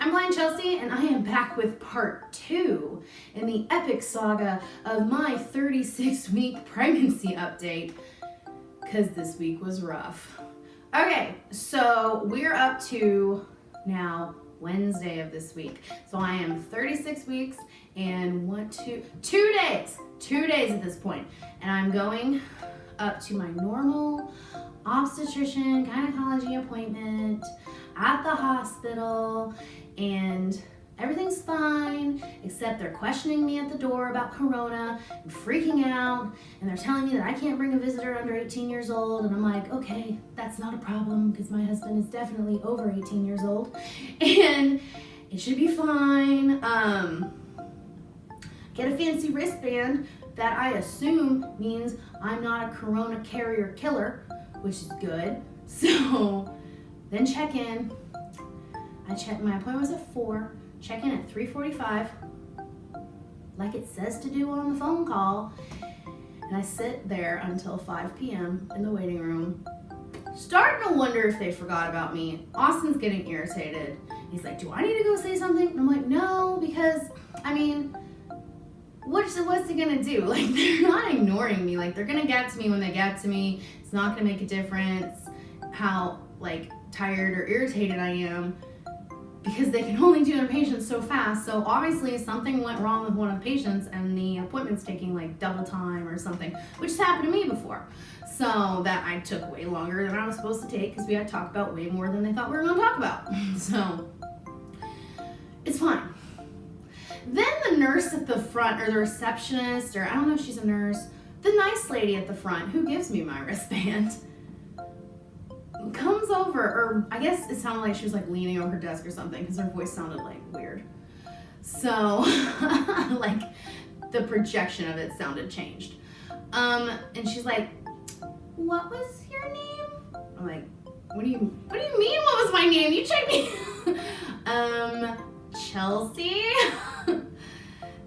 I'm Blind Chelsea, and I am back with part 2 in the epic saga of my 36-week pregnancy update, because this week was rough. Okay, so we're up to now Wednesday of this week. So I am 36 weeks and 2 days at this point, and I'm going up to my normal obstetrician gynecology appointment at the hospital, and everything's fine, except they're questioning me at the door about corona and freaking out, and they're telling me that I can't bring a visitor under 18 years old, and I'm like, okay, that's not a problem because my husband is definitely over 18 years old and it should be fine. Get a fancy wristband that I assume means I'm not a corona carrier killer, which is good. So then check in. My appointment was at 4, check in at 3:45, like it says to do on the phone call, and I sit there until 5 p.m. in the waiting room, starting to wonder if they forgot about me. Austin's getting irritated. He's like, do I need to go say something? And I'm like, no, because, I mean, what's he gonna do? Like, they're not ignoring me. Like, they're gonna get to me when they get to me. It's not gonna make a difference how, like, tired or irritated I am, because they can only do their patients so fast. So obviously something went wrong with one of the patients and the appointment's taking like double time or something, which has happened to me before. So that I took way longer than I was supposed to take because we had to talk about way more than they thought we were going to talk about. So it's fine. Then the nurse at the front, or the receptionist, or I don't know if she's a nurse, the nice lady at the front who gives me my wristband, comes over, or I guess it sounded like she was like leaning over her desk or something because her voice sounded like weird. So like the projection of it sounded changed. And she's like, what was your name? I'm like, what do you mean what was my name? You checked me. Chelsea. And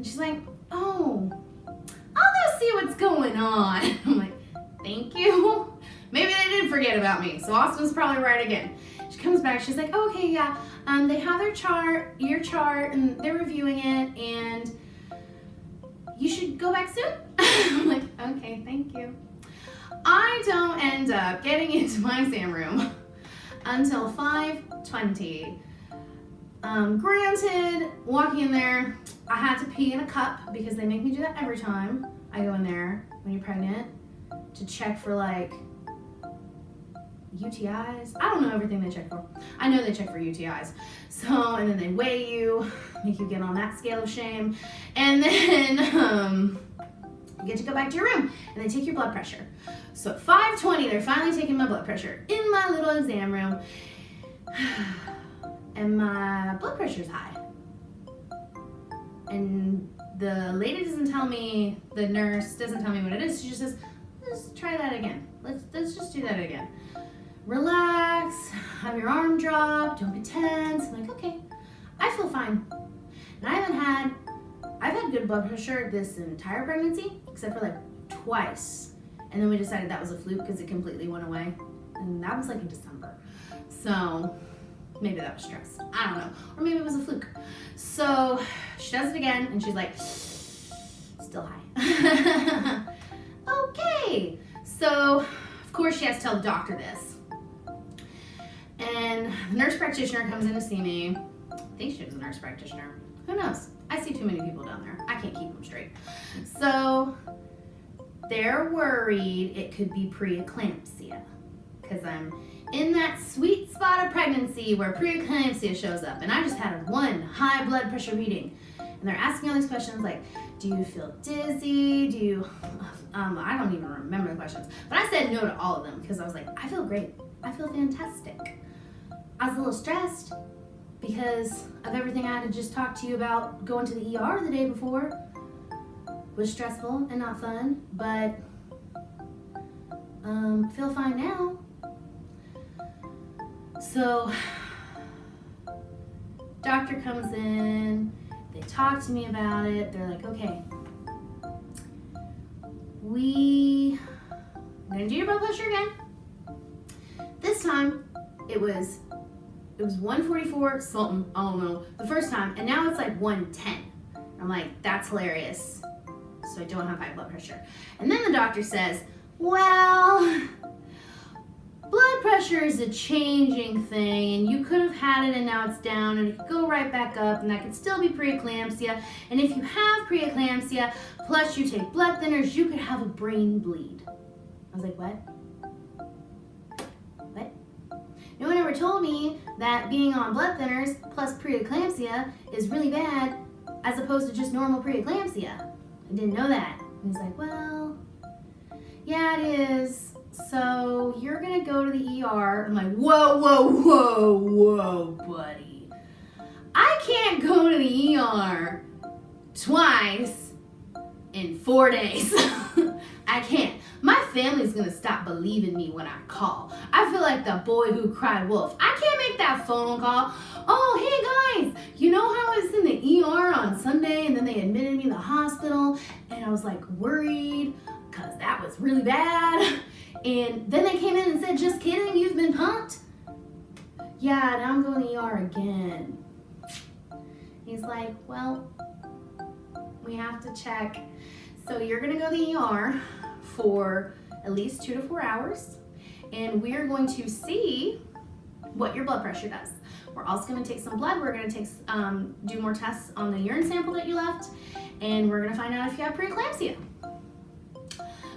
she's like, oh, I'll go see what's going on. I'm like, thank you. Maybe they did forget about me, so Austin's probably right again. She comes back, she's like, oh, okay, yeah, they have your chart, and they're reviewing it, and you should go back soon. I'm like, okay, thank you. I don't end up getting into my exam room until 5:20. Granted, walking in there, I had to pee in a cup because they make me do that every time I go in there when you're pregnant to check for like UTIs. I don't know everything they check for. I know they check for UTIs. So, and then they weigh you, make you get on that scale of shame, and then you get to go back to your room, and they take your blood pressure. So at 5:20, they're finally taking my blood pressure in my little exam room, and my blood pressure's high. And the lady doesn't tell me, the nurse doesn't tell me what it is. She just says, let's try that again. Let's just do that again. Relax, have your arm drop, don't get tense. I'm like, okay, I feel fine. And I've had good blood pressure this entire pregnancy, except for like twice. And then we decided that was a fluke because it completely went away. And that was like in December. So maybe that was stress. I don't know. Or maybe it was a fluke. So she does it again and she's like, still high. Okay. So of course she has to tell the doctor this. And the nurse practitioner comes in to see me. I think she was a nurse practitioner. Who knows? I see too many people down there. I can't keep them straight. So they're worried it could be preeclampsia because I'm in that sweet spot of pregnancy where preeclampsia shows up. And I just had one high blood pressure reading. And they're asking all these questions like, do you feel dizzy? Do you, I don't even remember the questions. But I said no to all of them because I was like, I feel great. I feel fantastic. I was a little stressed because of everything I had to just talk to you about going to the ER the day before. It was stressful and not fun, but feel fine now. So, doctor comes in, they talk to me about it, they're like, okay, we're gonna do your blood pressure again. This time, it was it was 144 something, I don't know, the first time, and now it's like 110. I'm like, that's hilarious. So I don't have high blood pressure. And then the doctor says, well, blood pressure is a changing thing, and you could have had it and now it's down, and it could go right back up, and that could still be preeclampsia. And if you have preeclampsia, plus you take blood thinners, you could have a brain bleed. I was like, what? What? No one ever told me that being on blood thinners plus preeclampsia is really bad as opposed to just normal preeclampsia. I didn't know that. And he's like, well, yeah, it is. So you're gonna go to the ER. I'm like, whoa, whoa, whoa, whoa, buddy. I can't go to the ER twice in 4 days. I can't. My family's gonna stop believing me when I call. I feel like the boy who cried wolf. I can't make that phone call. Oh, hey guys, you know how I was in the ER on Sunday and then they admitted me to the hospital and I was like worried because that was really bad. And then they came in and said, just kidding, you've been pumped? Yeah, now I'm going to the ER again. He's like, well, we have to check. So you're gonna go to the ER for at least 2 to 4 hours, and we're going to see what your blood pressure does. We're also gonna take some blood. We're gonna take do more tests on the urine sample that you left, and we're gonna find out if you have preeclampsia.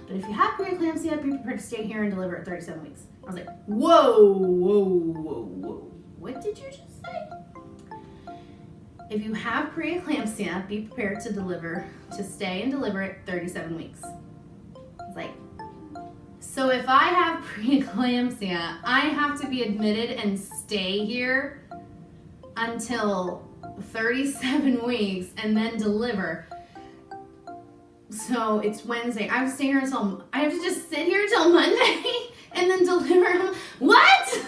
But if you have preeclampsia, be prepared to stay here and deliver at 37 weeks. I was like, whoa, whoa, whoa, whoa. What did you just say? If you have preeclampsia, be prepared to stay and deliver at 37 weeks. It's like, so if I have preeclampsia, I have to be admitted and stay here until 37 weeks and then deliver. So it's Wednesday. I have to stay here until, I have to just sit here till Monday and then deliver. What?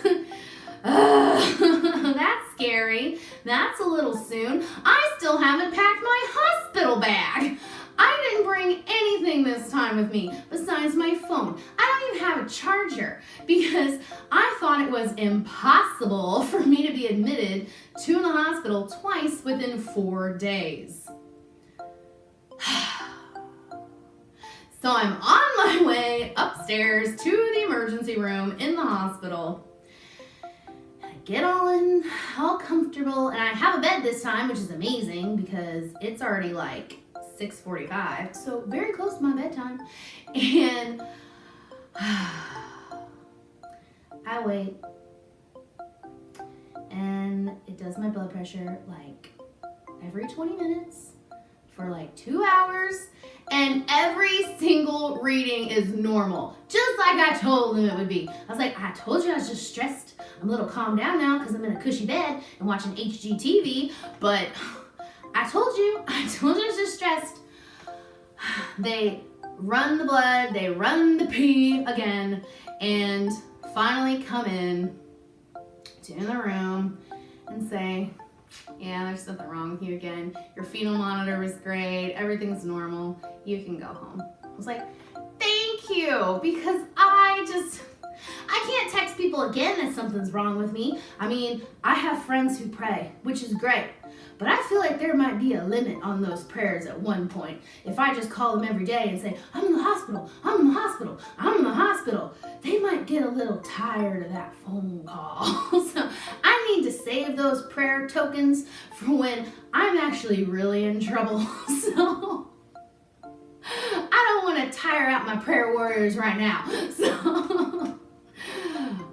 That's scary. That's a little soon. I still haven't packed my hospital bag. I didn't bring anything this time with me besides my phone. I don't even have a charger because I thought it was impossible for me to be admitted to the hospital twice within 4 days. So I'm on my way upstairs to the emergency room in the hospital. I get all comfortable, and I have a bed this time, which is amazing because it's already like 6:45, so very close to my bedtime. And I wait, and it does my blood pressure like every 20 minutes for like 2 hours, and every single reading is normal, just like I told them it would be. I was like, I told you I was just stressed. I'm a little calmed down now because I'm in a cushy bed and watching HGTV, but I told you I was just stressed. They run the blood, they run the pee again, and finally come in to the room and say, yeah, there's something wrong with you again. Your fetal monitor was great. Everything's normal. You can go home. I was like, thank you, because I can't text people again that something's wrong with me. I mean, I have friends who pray, which is great, but I feel like there might be a limit on those prayers at one point. If I just call them every day and say, I'm in the hospital, I'm in the hospital, I'm in the hospital, they might get a little tired of that phone call. So I need to save those prayer tokens for when I'm actually really in trouble. So I don't want to tire out my prayer warriors right now. So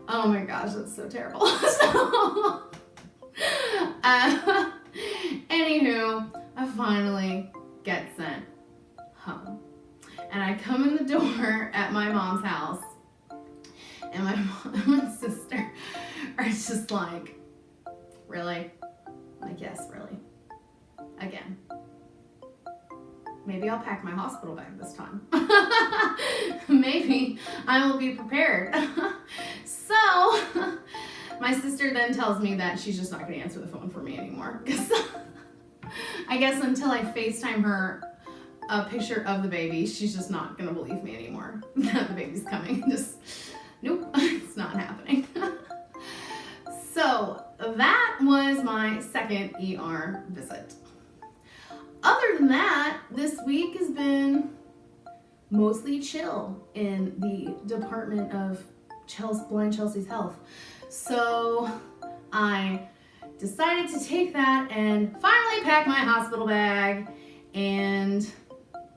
oh my gosh, that's so terrible. So anywho, I finally get sent home. And I come in the door at my mom's house, and my mom and sister are just like, really? Like, yes, really. Again. Maybe I'll pack my hospital bag this time. Maybe I will be prepared. So my sister then tells me that she's just not going to answer the phone for me anymore. I guess until I FaceTime her a picture of the baby, she's just not going to believe me anymore that the baby's coming. Just, nope, it's not happening. So So that was my second ER visit. Other than that, this week has been mostly chill in the Department of Blind Chelsea's Health. So I decided to take that and finally pack my hospital bag, and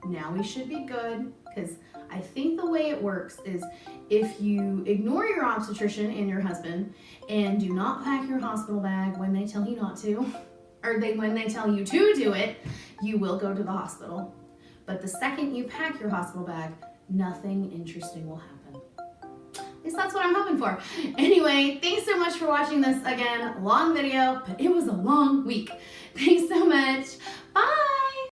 now we should be good, because I think the way it works is if you ignore your obstetrician and your husband and do not pack your hospital bag when they tell you not to, or when they tell you to do it, you will go to the hospital. But the second you pack your hospital bag, nothing interesting will happen. At least that's what I'm hoping for. Anyway, thanks so much for watching this. Again, long video, but it was a long week. Thanks so much. Bye.